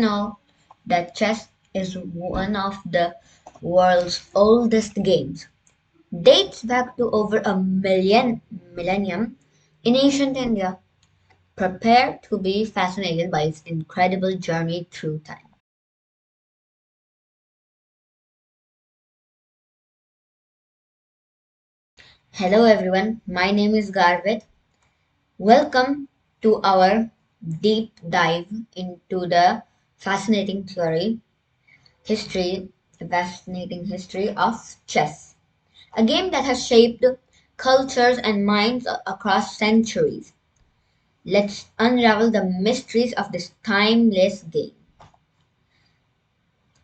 Know that chess is one of the world's oldest games. Dates back to over a millennium in ancient India. Prepare to be fascinated by its incredible journey through time. Hello everyone, my name is Garvit. Welcome to our deep dive into the fascinating theory, history, the fascinating history of chess. A game that has shaped cultures and minds across centuries. Let's unravel the mysteries of this timeless game.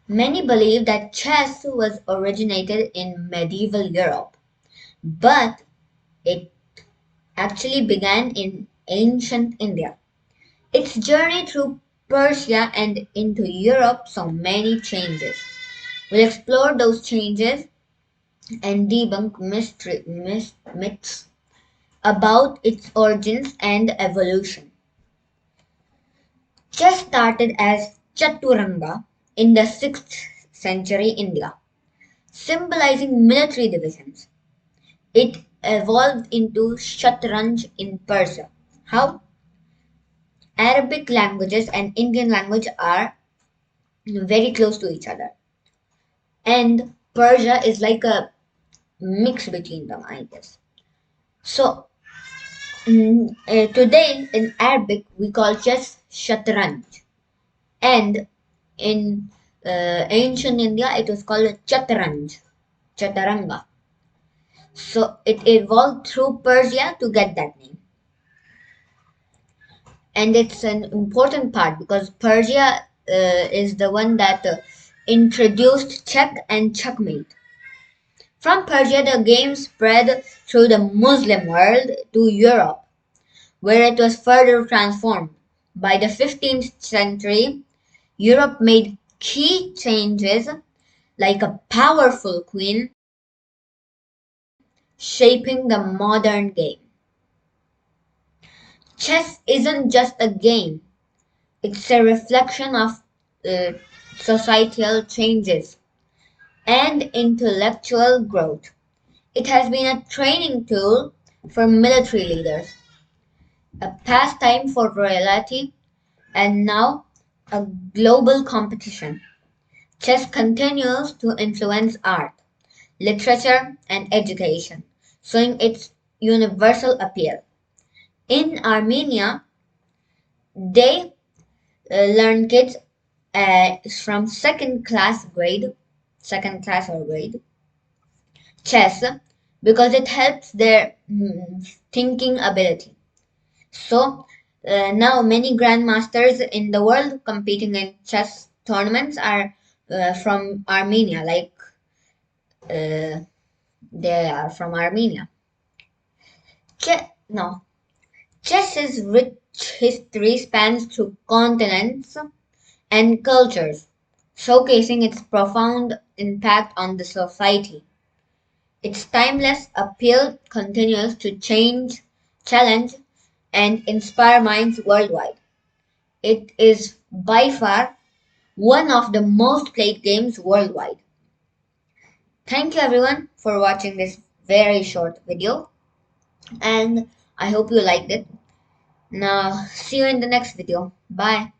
Many believe that chess was originated in medieval Europe, but it actually began in ancient India. Its journey through Persia and into Europe saw many changes. We'll explore those changes and debunk myths about its origins and evolution. Chess started as chaturanga in the 6th century India, symbolizing military divisions. It evolved into shatranj in Persia. How? Arabic languages and Indian language are very close to each other. And Persia is like a mix between them, I guess. So, today in Arabic we call chess shatranj. And in ancient India, it was called chaturanga. So it evolved through Persia to get that name. And it's an important part because Persia is the one that introduced check and checkmate. From Persia, the game spread through the Muslim world to Europe, where it was further transformed. By the 15th century, Europe made key changes like a powerful queen shaping the modern game. Chess isn't just a game, it's a reflection of uh, societal changes and intellectual growth. It has been a training tool for military leaders, a pastime for royalty, and now a global competition. Chess continues to influence art, literature, and education, showing its universal appeal. In Armenia, they learn kids from second class or grade, chess because it helps their thinking ability. So now many grandmasters in the world competing in chess tournaments are from Armenia, like uh, they are from Armenia. No, chess's rich history spans through continents and cultures, showcasing its profound impact on the society. Its timeless appeal continues to challenge, and inspire minds worldwide. It is by far one of the most played games worldwide. Thank you everyone for watching this very short video, and I hope you liked it. Now, see you in the next video. Bye.